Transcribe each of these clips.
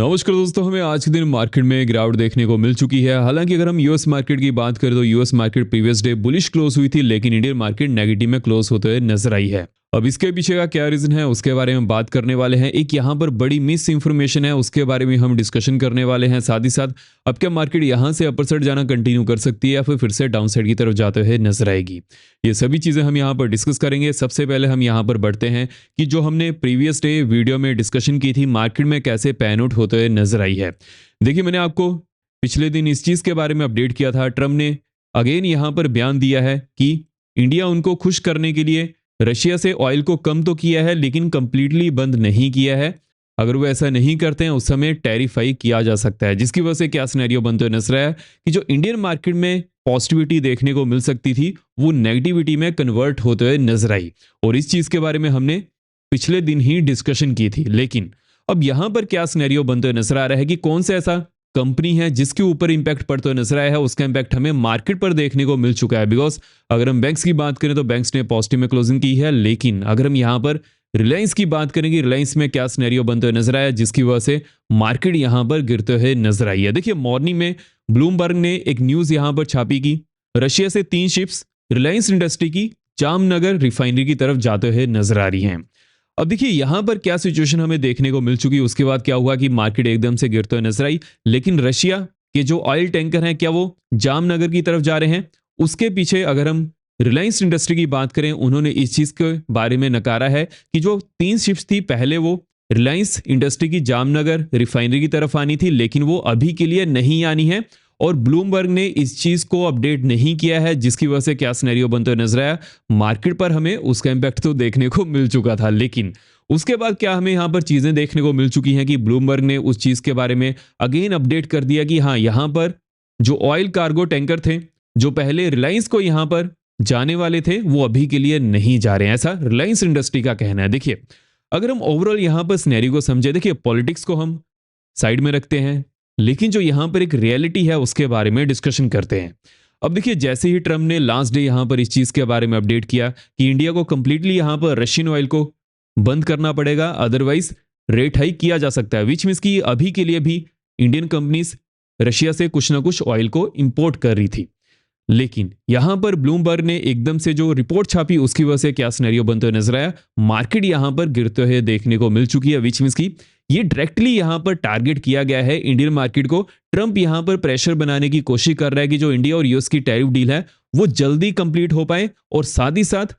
नमस्कार दोस्तों, हमें आज के दिन मार्केट में गिरावट देखने को मिल चुकी है। हालांकि अगर हम यूएस मार्केट की बात करें तो US market previous day bullish close हुई थी, लेकिन इंडियन मार्केट नेगेटिव में क्लोज होते हुए नजर आई है। अब इसके पीछे का क्या रीजन है उसके बारे में बात करने वाले हैं। एक यहाँ पर बड़ी मिस इन्फॉर्मेशन है, उसके बारे में हम डिस्कशन करने वाले हैं। साथ ही साथ अब क्या मार्केट यहाँ से अपर साइड जाना कंटिन्यू कर सकती है या फिर से डाउन साइड की तरफ जाते हुए नजर आएगी, ये सभी चीजें हम यहाँ पर डिस्कस करेंगे। सबसे पहले हम यहाँ पर बढ़ते हैं कि जो हमने प्रीवियस डे वीडियो में डिस्कशन की थी मार्केट में कैसे पैन आउट होते हुए नजर आई है। देखिए, मैंने आपको पिछले दिन इस चीज के बारे में अपडेट किया था। ट्रम्प ने अगेन यहाँ पर बयान दिया है कि इंडिया उनको खुश करने के लिए रशिया से ऑयल को कम तो किया है लेकिन कंप्लीटली बंद नहीं किया है। अगर वो ऐसा नहीं करते हैं उस समय टैरिफाई किया जा सकता है, जिसकी वजह से क्या सिनेरियो बनते हुए नजर आया कि जो इंडियन मार्केट में पॉजिटिविटी देखने को मिल सकती थी वो नेगेटिविटी में कन्वर्ट होते हुए नजर आई। और इस चीज के बारे में हमने पिछले दिन ही डिस्कशन की थी। लेकिन अब यहां पर क्या सिनेरियो बनते हुए नजर आ रहा है कि कौन सा ऐसा कंपनी है जिसके ऊपर इंपैक्ट पड़ते हुए नजर आया है, उसका इंपैक्ट हमें मार्केट पर देखने को मिल चुका है। बिकॉज अगर हम बैंक्स की बात करें तो बैंक्स ने पॉजिटिव में क्लोजिंग की है, लेकिन अगर हम यहां पर रिलायंस की बात करेंगे, रिलायंस में क्या सिनेरियो बनते हुए नजर आया जिसकी वजह से मार्केट यहां पर गिरते हुए नजर आई है। देखिए, मॉर्निंग में ब्लूमबर्ग ने एक न्यूज यहां पर छापी की रशिया से 3 शिप्स रिलायंस इंडस्ट्री की जामनगर रिफाइनरी की तरफ जाते हुए नजर आ रही हैं। अब देखिए यहां पर क्या सिचुएशन हमें देखने को मिल चुकी है। उसके बाद क्या हुआ कि मार्केट एकदम से गिरते हुए नजर आई, लेकिन रशिया के जो ऑयल टैंकर हैं क्या वो जामनगर की तरफ जा रहे हैं। उसके पीछे अगर हम रिलायंस इंडस्ट्री की बात करें, उन्होंने इस चीज के बारे में नकारा है कि जो 3 शिप्स थी पहले वो रिलायंस इंडस्ट्री की जामनगर रिफाइनरी की तरफ आनी थी, लेकिन वो अभी के लिए नहीं आनी है। और ब्लूमबर्ग ने इस चीज को अपडेट नहीं किया है, जिसकी वजह से क्या सिनेरियो बनते हुए नजर आया मार्केट पर हमें उसका इंपैक्ट तो देखने को मिल चुका था। लेकिन उसके बाद क्या हमें यहां पर चीजें देखने को मिल चुकी हैं कि ब्लूमबर्ग ने उस चीज के बारे में अगेन अपडेट कर दिया कि हाँ, यहां पर जो ऑयल कार्गो टैंकर थे जो पहले रिलायंस को यहां पर जाने वाले थे वो अभी के लिए नहीं जा रहे हैं, ऐसा रिलायंस इंडस्ट्री का कहना है। देखिए, अगर हम ओवरऑल यहां पर सिनेरियो को समझे, देखिए पॉलिटिक्स को हम साइड में रखते हैं, लेकिन जो यहां पर एक रियलिटी है उसके बारे में डिस्कशन करते हैं। अब देखिए, जैसे ही ट्रम्प ने लास्ट डे यहां पर इस चीज के बारे में अपडेट किया कि इंडिया को कंप्लीटली यहां पर रशियन ऑयल को बंद करना पड़ेगा, अदरवाइज रेट हाइक किया जा सकता है, विच मींस कि अभी के लिए भी इंडियन कंपनीज रशिया से कुछ ना कुछ ऑयल को इंपोर्ट कर रही थी। लेकिन यहां पर ब्लूमबर्ग ने एकदम से जो रिपोर्ट छापी उसकी वजह से क्या सिनेरियो बनते हुए नजर आया, मार्केट यहां पर गिरते हुए देखने को मिल चुकी है। विच मींस की ये डायरेक्टली यहां पर टारगेट किया गया है इंडियन मार्केट को। ट्रम्प यहां पर प्रेशर बनाने की कोशिश कर रहा है कि जो इंडिया और यूएस की टैरिफ डील है वो जल्दी कंप्लीट हो पाए और साथ ही साथ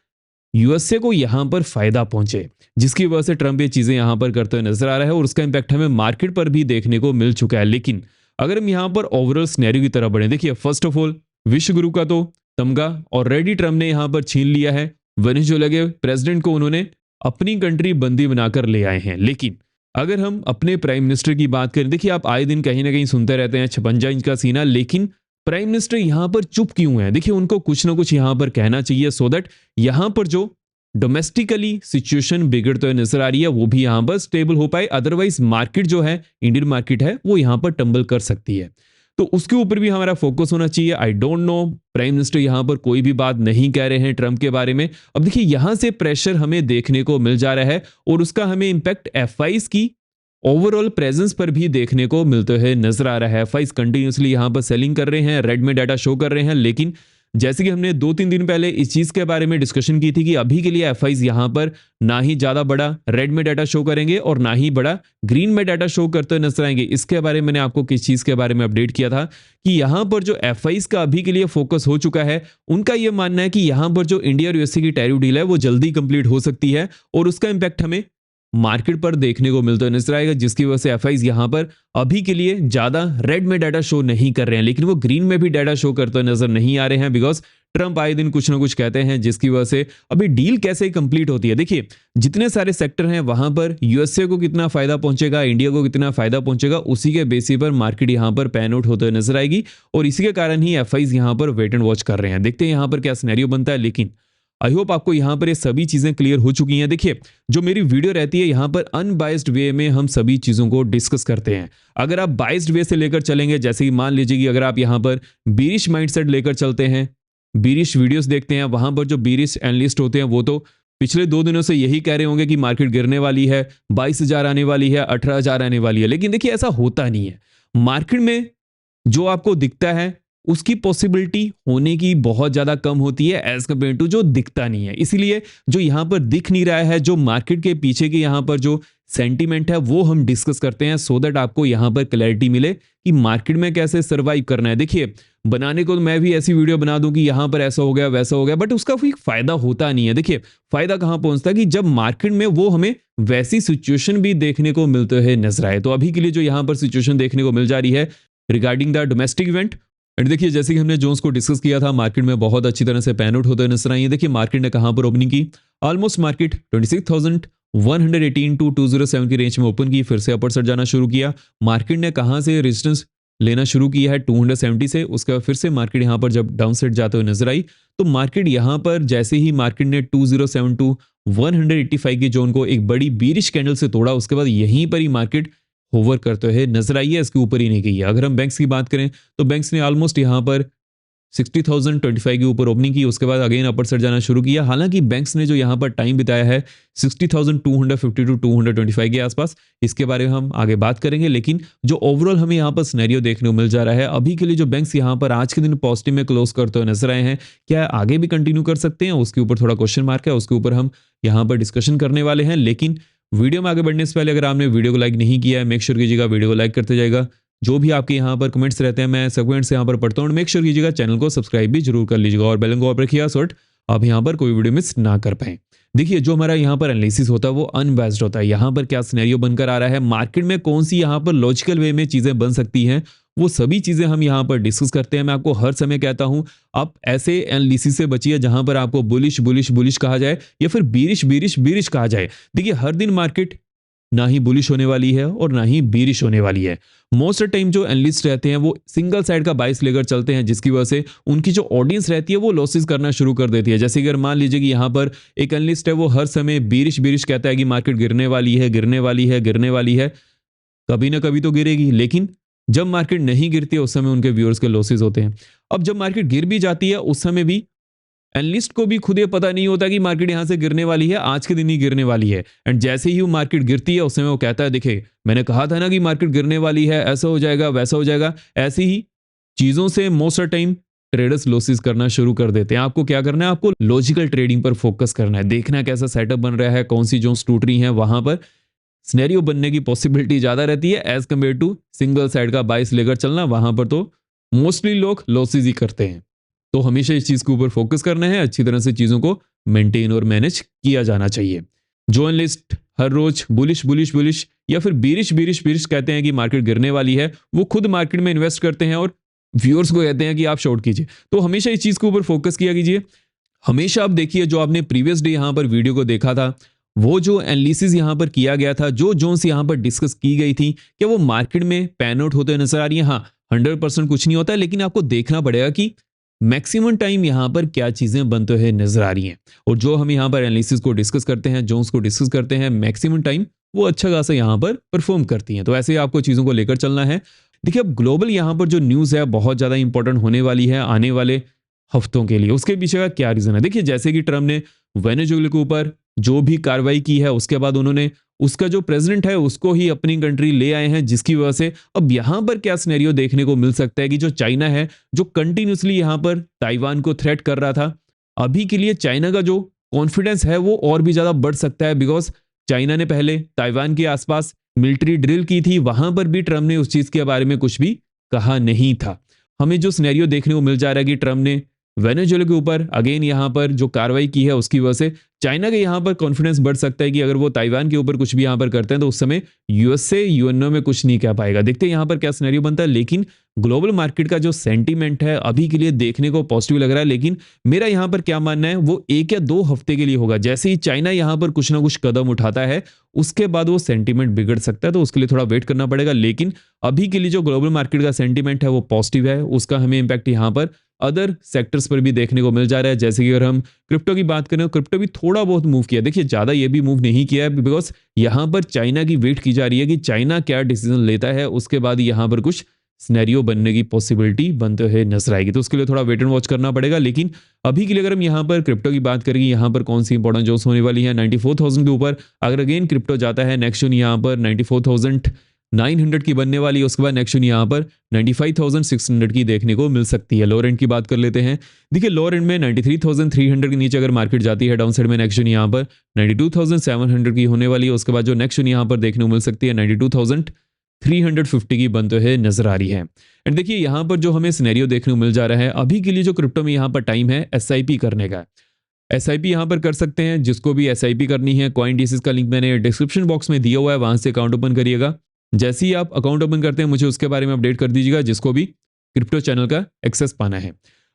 यूएसए को यहां पर फायदा पहुंचे, जिसकी वजह से ट्रम्प ये चीजें यहां पर करते हुए नजर आ रहा है और उसका इंपैक्ट हमें मार्केट पर भी देखने को मिल चुका है। लेकिन अगर हम यहां पर ओवरऑल सिनेरियो की तरफ बढ़े, देखिए फर्स्ट ऑफ ऑल विश्व गुरु का तो तमगा ऑलरेडी ट्रम्प ने यहां पर छीन लिया है। वेनेजुएला के प्रेसिडेंट को उन्होंने अपनी कंट्री बंदी बनाकर ले आए हैं। लेकिन अगर हम अपने प्राइम मिनिस्टर की बात करें, देखिए आप आए दिन कहीं ना कहीं सुनते रहते हैं 56 इंच का सीना, लेकिन प्राइम मिनिस्टर यहां पर चुप क्यों है? देखिए, उनको कुछ ना कुछ यहां पर कहना चाहिए सो दैट यहां पर जो डोमेस्टिकली सिचुएशन बिगड़ते हुए नजर आ रही है वो भी यहां पर स्टेबल हो पाए। अदरवाइज मार्केट जो है, इंडियन मार्केट है, वो यहां पर टंबल कर सकती है। तो उसके ऊपर भी हमारा फोकस होना चाहिए। I don't know, prime minister यहां पर कोई भी बात नहीं कह रहे हैं ट्रम्प के बारे में। अब देखिए, यहां से प्रेशर हमें देखने को मिल जा रहा है और उसका हमें इंपैक्ट एफआईज की ओवरऑल प्रेजेंस पर भी देखने को मिलते हुए नजर आ रहा है। एफआईज कंटिन्यूसली यहां पर सेलिंग कर रहे हैं, रेड में डाटा शो कर रहे हैं। लेकिन जैसे कि हमने 2-3 दिन पहले इस चीज के बारे में डिस्कशन की थी कि अभी के लिए एफआईज यहां पर ना ही ज्यादा बड़ा रेड में डाटा शो करेंगे और ना ही बड़ा ग्रीन में डाटा शो करते हुए नजर आएंगे। इसके बारे में मैंने आपको किस चीज के बारे में अपडेट किया था कि यहां पर जो एफआईज का अभी के लिए फोकस हो चुका है, उनका यह मानना है कि यहां पर जो इंडिया और यूएसए की टैरिफ डील है वो जल्दी कंप्लीट हो सकती है और उसका इंपैक्ट हमें मार्केट पर देखने को मिलता है नजर आएगा, जिसकी वजह से एफआईज यहां पर अभी के लिए ज्यादा रेड में डाटा शो नहीं कर रहे हैं, लेकिन वो ग्रीन में भी डाटा शो करते हुए नजर नहीं आ रहे हैं। बिकॉज ट्रम्प आए दिन कुछ ना कुछ कहते हैं, जिसकी वजह से अभी डील कैसे कंप्लीट होती है। देखिए, जितने सारे सेक्टर हैं वहां पर यूएसए को कितना फायदा पहुंचेगा, इंडिया को कितना फायदा पहुंचेगा, उसी के बेसिस पर मार्केट यहां पर पैन आउट होते हुए नजर आएगी और इसी के कारण ही एफआईज यहां पर वेट एंड वॉच कर रहे हैं। देखते हैं यहां पर क्या सिनेरियो बनता है। लेकिन आई होप आपको यहां पर ये सभी चीजें क्लियर हो चुकी हैं। देखिए, जो मेरी वीडियो रहती है यहां पर अनबाइस्ड वे में हम सभी चीजों को डिस्कस करते हैं। अगर आप बाइस्ड वे से लेकर चलेंगे, जैसे कि मान लीजिए कि अगर आप यहां पर बीरिश माइंडसेट लेकर चलते हैं, बीरिश वीडियोस देखते हैं, वहां पर जो बीरिश एनालिस्ट होते हैं वो तो पिछले 2 दिनों से यही कह रहे होंगे कि मार्केट गिरने वाली है, 22,000 आने वाली है, 18,000 आने वाली है, लेकिन देखिए ऐसा होता नहीं है। मार्केट में जो आपको दिखता है उसकी पॉसिबिलिटी होने की बहुत ज्यादा कम होती है एज कम्पेयर टू जो दिखता नहीं है। इसीलिए जो यहां पर दिख नहीं रहा है, जो मार्केट के पीछे के यहां पर जो सेंटीमेंट है वो हम डिस्कस करते हैं, सो दैट आपको यहां पर क्लैरिटी मिले कि मार्केट में कैसे सर्वाइव करना है। देखिए बनाने को तो मैं भी ऐसी वीडियो बना दूं कि यहां पर ऐसा हो गया वैसा हो गया, बट उसका कोई फायदा होता नहीं है। देखिए फायदा कहां पहुंचता है कि जब मार्केट में वो हमें वैसी सिचुएशन भी देखने को मिलते हुए नजर आए। तो अभी के लिए जो यहां पर सिचुएशन देखने को मिल जा रही है regarding the domestic event, and देखिए जैसे कि हमने जोन्स को डिस्कस किया था, मार्केट में बहुत अच्छी तरह से पैन आउट होते नजर आई है। देखिए मार्केट ने कहां पर ओपनिंग की, ऑलमोस्ट मार्केट 26,118 टू 207 की रेंज में ओपन की, फिर से अपर साइड जाना शुरू किया। मार्केट ने कहां से रेजिस्टेंस लेना शुरू किया है 270 से, उसके बाद फिर से मार्केट यहां पर जब डाउन साइड जाते हुए नजर आई, तो मार्केट यहां पर जैसे ही मार्केट ने 207 टू 185 की जोन को एक बड़ी बीरिश कैंडल से तोड़ा, उसके बाद यहीं पर ही मार्केट होवर करते हुए नजर आई है, इसके ऊपर ही नहीं गई है। अगर हम बैंक्स की बात करें तो बैंक्स ने ऑलमोस्ट यहां पर 60,025 के ऊपर ओपनिंग की, उसके बाद अगेन अपर साइड जाना शुरू किया। हालांकि बैंक्स ने जो यहां पर टाइम बिताया है 60,250 टू 225 के आसपास, इसके बारे में हम आगे बात करेंगे। लेकिन जो ओवरऑल हमें यहां पर सिनेरियो देखने को मिल जा रहा है अभी के लिए, जो बैंक्स यहां पर आज के दिन पॉजिटिव में क्लोज करते हुए नजर आए हैं, क्या आगे भी कंटिन्यू कर सकते हैं, उसके ऊपर थोड़ा क्वेश्चन मार्क है, उसके ऊपर हम यहां पर डिस्कशन करने वाले हैं। लेकिन वीडियो में आगे बढ़ने से पहले अगर आपने वीडियो को लाइक नहीं किया है, मेक श्योर कीजिएगा वीडियो को लाइक करते जाएगा। जो भी आपके यहाँ पर कमेंट्स रहते हैं मैं सब कमेंट्स यहाँ पर पढ़ता हूँ। मेक श्योर कीजिएगा चैनल को सब्सक्राइब भी जरूर कर लीजिएगा और बेल को ऑन रखिएगा सो आप यहाँ पर कोई वीडियो मिस ना कर पाए। देखिए जो हमारा यहाँ पर एनालिसिस होता है वो अनबैस्ड होता है। यहाँ पर क्या सिनेरियो बनकर आ रहा है, मार्केट में कौन सी यहाँ पर लॉजिकल वे में चीजें बन सकती हैं, वो सभी चीजें हम यहाँ पर डिस्कस करते हैं। मैं आपको हर समय कहता हूं आप ऐसे एनालिसिस से बचिए जहां पर आपको बुलिश बुलिश बुलिश कहा जाए या फिर बीरिश बीरिश बीरिश कहा जाए। देखिए हर दिन मार्केट ना ही बुलिश होने वाली है और ना ही बीरिश होने वाली है। मोस्ट टाइम जो एनालिस्ट रहते हैं वो सिंगल साइड का बाइस लेकर चलते हैं, जिसकी वजह से उनकी जो ऑडियंस रहती है वो लॉसेस करना शुरू कर देती है। जैसे अगर मान लीजिए कि यहाँ पर एक एनालिस्ट है वो हर समय बीरिश बीरिश कहता है कि मार्केट गिरने वाली है गिरने वाली है गिरने वाली है, कभी ना कभी तो गिरेगी, लेकिन जब मार्केट नहीं गिरती है उस समय उनके व्यूअर्स के लॉसेस होते हैं। अब जब मार्केट गिर भी जाती है उस समय भी एनालिस्ट को भी खुद ये पता नहीं होता कि मार्केट यहां से गिरने वाली है, आज के दिन ही गिरने वाली है। एंड जैसे ही वो मार्केट गिरती है उस समय वो कहता है देखिए मैंने कहा था ना कि मार्केट गिरने वाली है, ऐसा हो जाएगा वैसा हो जाएगा। ऐसी ही चीजों से most of time traders losses करना शुरू कर देते हैं। आपको क्या करना है, आपको लॉजिकल ट्रेडिंग पर फोकस करना है, देखना है कैसा सेटअप बन रहा है, कौन सी जो टूट रही है, वहां पर सिनेरियो बनने की पॉसिबिलिटी ज्यादा रहती है as compare to single side का बाइस लेकर चलना। वहां पर तो मोस्टली लोग लॉसेस ही करते हैं। तो हमेशा इस चीज के ऊपर फोकस करना है, अच्छी तरह से चीजों को मेंटेन और मैनेज किया जाना चाहिए। जो एनालिस्ट हर रोज बुलिश बुलिश बुलिश या फिर बीरिश बीरिश बीरिश कहते हैं कि मार्केट गिरने वाली है, वो खुद मार्केट में इन्वेस्ट करते हैं और व्यूअर्स को कहते हैं कि आप शॉर्ट कीजिए। तो हमेशा इस चीज के ऊपर फोकस किया कीजिए। हमेशा आप देखिए जो आपने प्रीवियस डे यहां पर वीडियो को देखा था, वो जो एनालिसिस यहां पर किया गया था, जो जोन्स यहां पर डिस्कस की गई थी, क्या वो मार्केट में पैन आउट होते नजर आ रही है? हाँ 100% कुछ नहीं होता, लेकिन आपको देखना पड़ेगा कि मैक्सिमम टाइम यहां पर क्या चीजें बनते हुए नजर आ रही हैं। और जो हम यहां पर एनालिसिस को डिस्कस करते हैं, जोन्स को डिस्कस करते हैं, मैक्सिमम टाइम वो अच्छा खासा यहां पर परफॉर्म करती हैं। तो ऐसे ही आपको चीजों को लेकर चलना है। देखिए अब ग्लोबल यहां पर जो न्यूज है बहुत ज्यादा इंपॉर्टेंट होने वाली है आने वाले हफ्तों के लिए। उसके पीछे का क्या रीजन है, देखिए जैसे कि ट्रम्प ने वेनेजुएला के ऊपर जो भी कार्रवाई की है, उसके बाद उन्होंने उसका जो प्रेसिडेंट है उसको ही अपनी कंट्री ले आए हैं, जिसकी वजह से अब यहां पर क्या सिनेरियो देखने को मिल सकता है कि जो चाइना है, जो कंटिन्यूसली यहां पर ताइवान को थ्रेट कर रहा था, अभी के लिए चाइना का जो कॉन्फिडेंस है वो और भी ज्यादा बढ़ सकता है। बिकॉज चाइना ने पहले ताइवान के आसपास मिलिट्री ड्रिल की थी, वहां पर भी ट्रम्प ने उस चीज के बारे में कुछ भी कहा नहीं था। हमें जो सिनेरियो देखने को मिल जा रहा है कि ट्रम्प ने वेनेजुएला के ऊपर अगेन यहां पर जो कार्रवाई की है, उसकी वजह से चाइना के यहां पर कॉन्फिडेंस बढ़ सकता है कि अगर वो ताइवान के ऊपर कुछ भी यहां पर करते हैं तो उस समय यूएसए यूएनओ में कुछ नहीं कह पाएगा। देखते हैं यहां पर क्या सिनेरियो बनता है। लेकिन ग्लोबल मार्केट का जो सेंटीमेंट है अभी के लिए देखने को पॉजिटिव लग रहा है, लेकिन मेरा यहां पर क्या मानना है वो 1 या 2 हफ्ते के लिए होगा। जैसे ही चाइना यहां पर कुछ ना कुछ कदम उठाता है उसके बाद वो सेंटीमेंट बिगड़ सकता है, तो उसके लिए थोड़ा वेट करना पड़ेगा। लेकिन अभी के लिए जो ग्लोबल मार्केट का सेंटीमेंट है वो पॉजिटिव है, उसका हमें इंपैक्ट यहां पर अदर सेक्टर्स पर भी देखने को मिल जा रहा है। जैसे कि अगर हम क्रिप्टो की बात करें तो क्रिप्टो भी थोड़ा बहुत मूव किया, देखिए ज्यादा ये भी मूव नहीं किया है, बिकॉज यहां पर चाइना की वेट की जा रही है कि चाइना क्या डिसीजन लेता है, उसके बाद यहां पर कुछ सिनेरियो बनने की पॉसिबिलिटी बनते हुए नजर आएगी। तो उसके लिए थोड़ा वेट एंड वॉच करना पड़ेगा। लेकिन अभी के लिए अगर हम यहाँ पर क्रिप्टो की बात करेंगे, यहाँ पर कौन सी इंपॉर्टेंट जोन्स होने वाली है 94,000 के ऊपर। अगर अगेन क्रिप्टो जाता है नेक्स्ट जोन यहाँ पर 94,900 की बनने वाली है। उसके बाद नेक्स्ट जोन यहाँ पर 95,600 की देखने को मिल सकती है। लोअर एंड की बात कर लेते हैं। देखिए लोअर एंड में 93,300 के नीचे अगर मार्केट जाती है, डाउन साइड में नेक्स्ट जोन यहाँ पर 92,700 की होने वाली है। उसके बाद जो नेक्स्ट जोन यहाँ पर देखने को मिल सकती है 92,350 की बनते हुए नजर आ रही है। एंड देखिए यहाँ पर जो हमें सिनेरियो देखने को मिल जा रहा है, अभी के लिए जो क्रिप्टो में यहाँ पर टाइम है एसआईपी करने का। एसआईपी यहाँ पर कर सकते हैं, जिसको भी एसआईपी करनी है CoinDesk का लिंक मैंने डिस्क्रिप्शन बॉक्स में दिया हुआ है, वहां से अकाउंट ओपन करिएगा। जैसे ही आप अकाउंट ओपन करते हैं मुझे उसके बारे में अपडेट कर दीजिएगा, जिसको भी क्रिप्टो चैनल का एक्सेस पाना है।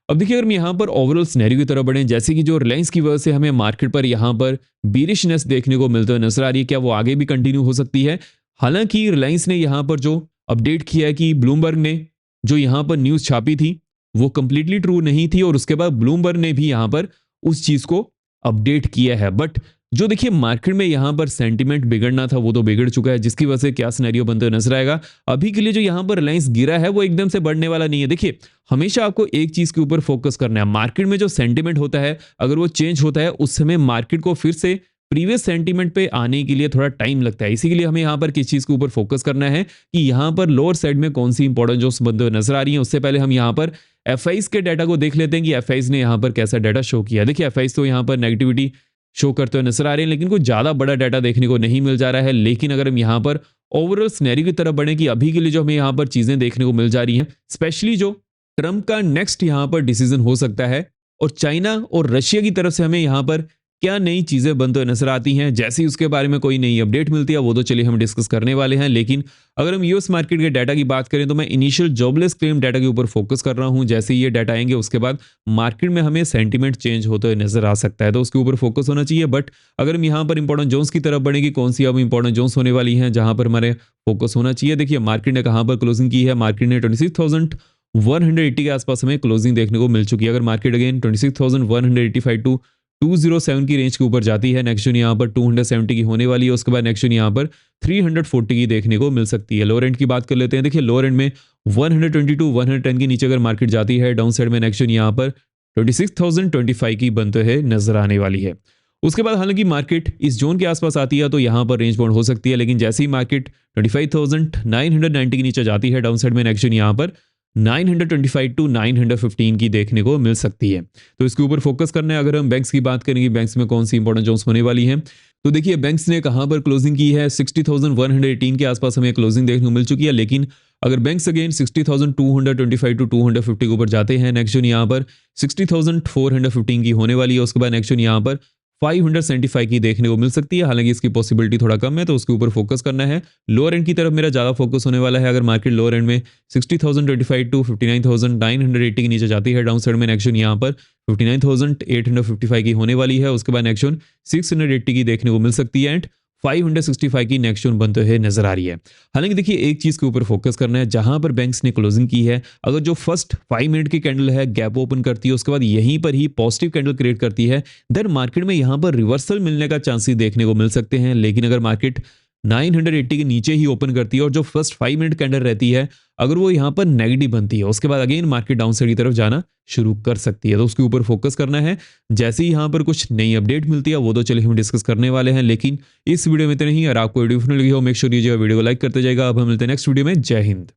अब देखिए अगर हम यहाँ पर ओवरऑल सिनेरियो की तरफ बढ़े, जैसे कि जो रिलायंस की वजह से हमें मार्केट पर यहाँ पर बीरिशनेस देखने को मिलते हुए नजर आ रही है, क्या वो आगे भी कंटिन्यू हो सकती है? हालांकि रिलायंस ने यहाँ पर जो अपडेट किया है कि ब्लूमबर्ग ने जो यहाँ पर न्यूज छापी थी वो कंप्लीटली ट्रू नहीं थी, और उसके बाद ब्लूमबर्ग ने भी यहाँ पर उस चीज को अपडेट किया है। बट जो देखिए मार्केट में यहाँ पर सेंटीमेंट बिगड़ना था वो तो बिगड़ चुका है, जिसकी वजह से क्या सिनेरियो बनते हुए नजर आएगा। अभी के लिए जो यहाँ पर रिलायंस गिरा है वो एकदम से बढ़ने वाला नहीं है। देखिए हमेशा आपको एक चीज के ऊपर फोकस करना है। मार्केट में जो सेंटीमेंट होता है अगर वो चेंज होता है, उस समय मार्केट को फिर से प्रीवियस सेंटीमेंट पे आने के लिए थोड़ा टाइम लगता है। इसी के लिए हमें यहाँ पर किस चीज के ऊपर फोकस करना है कि यहाँ पर लोअर साइड में कौन सी इंपॉर्टेंट जो बनते हुए नजर आ रही है। उससे पहले हम यहाँ पर एफआईज के डाटा को देख लेते हैं कि एफआईज ने यहाँ पर कैसा डाटा शो किया। देखिए एफआईज तो यहाँ पर नेगेटिविटी शो करते हुए नजर आ रहे हैं, लेकिन कोई ज्यादा बड़ा डाटा देखने को नहीं मिल जा रहा है। लेकिन अगर हम यहाँ पर ओवरऑल सिनेरियो की तरफ बढ़े कि अभी के लिए जो हमें यहाँ पर चीजें देखने को मिल जा रही हैं, स्पेशली जो ट्रंप का नेक्स्ट यहाँ पर डिसीजन हो सकता है, और चाइना और रशिया की तरफ से हमें यहाँ पर क्या नई चीजें बनते हुए नजर आती हैं, जैसे ही उसके बारे में कोई नई अपडेट मिलती है वो तो चलिए हम डिस्कस करने वाले हैं। लेकिन अगर हम यूएस मार्केट के डाटा की बात करें तो मैं इनिशियल जॉबलेस क्लेम डाटा के ऊपर फोकस कर रहा हूं। जैसे ही ये डाटा आएंगे उसके बाद मार्केट में हमें सेंटीमेंट चेंज होते हुए नजर आ सकता है, तो उसके ऊपर फोकस होना चाहिए। बट अगर हम यहाँ पर इंपॉर्टेंट जोन्स की तरफ बढ़ेंगे, कौन सी अब इंपॉर्टेंट जोन्स होने वाली हैं जहां पर हमारे फोकस होना चाहिए। देखिए मार्केट ने कहां पर क्लोजिंग की है, मार्केट ने 26,180 के आसपास हमें क्लोजिंग देखने को मिल चुकी है। अगर मार्केट अगेन 26,185 टू 207 की रेंज के ऊपर जाती है, नेक्स्ट जोन यहाँ पर 270 की होने वाली है। उसके बाद नेक्स्ट जोन यहाँ पर 340 की देखने को मिल सकती है। लोअर एंड की बात कर लेते हैं। देखिए लोअर एंड में 120 टू 110 के नीचे अगर मार्केट जाती है, डाउन साइड में नेक्स्ट जोन यहाँ पर 26,025 की बनते हुए नजर आने वाली है। उसके बाद हालांकि मार्केट इस जोन के आसपास आती है तो यहाँ पर रेंज बाउंड हो सकती है, लेकिन जैसे ही मार्केट 25,990 के नीचे जाती है, डाउन साइड में नेक्स्ट जोन यहाँ पर 925 टू 915 की देखने को मिल सकती है। तो इसके ऊपर फोकस करना है। अगर हम बैंक्स की बात करेंगे, बैंक्स में कौन सी इंपॉर्टेंट जोन्स होने वाली हैं, तो देखिए बैंक्स ने कहां पर क्लोजिंग की है, 60,118 के आसपास हमें क्लोजिंग देखने को मिल चुकी है। लेकिन अगर बैंक्स अगेन 60,225 टू 250 के ऊपर जाते हैं, नेक्स्ट जोन यहाँ पर 60,415 की होने वाली है। उसके बाद नेक्स्ट जोन यहाँ पर 575 की देखने को मिल सकती है। हालांकि इसकी पॉसिबिलिटी थोड़ा कम है, तो उसके ऊपर फोकस करना है। लोअर एंड की तरफ मेरा ज्यादा फोकस होने वाला है। अगर मार्केट लोअर एंड में 60,025 टू 59,980 के नीचे जाती है, डाउन साइड में नेक्स्ट जोन यहाँ पर 59,855 की होने वाली है। उसके बाद नेक्स्ट जोन 680 की देखने को मिल सकती है एंड 565 की नेक्स्ट जोन बनते हुए नजर आ रही है। हालांकि देखिए एक चीज के ऊपर फोकस करना है, जहां पर बैंक्स ने क्लोजिंग की है, अगर जो फर्स्ट 5 मिनट की कैंडल है गैप ओपन करती है, उसके बाद यहीं पर ही पॉजिटिव कैंडल क्रिएट करती है, देन मार्केट में यहां पर रिवर्सल मिलने का चांसेस देखने को मिल सकते हैं। लेकिन अगर मार्केट 980 के नीचे ही ओपन करती है और जो फर्स्ट 5 मिनट कैंडल रहती है अगर वो यहाँ पर नेगेटिव बनती है, उसके बाद अगेन मार्केट डाउन साइड की तरफ जाना शुरू कर सकती है, तो उसके ऊपर फोकस करना है। जैसे ही यहाँ पर कुछ नई अपडेट मिलती है वो तो चलिए हम डिस्कस करने वाले हैं। लेकिन इस वीडियो में इतना ही। अगर आपको वीडियो लगी हो मेक श्योर वीडियो को लाइक करते जाएगा। अब हम मिलते हैं नेक्स्ट वीडियो में। जय हिंद।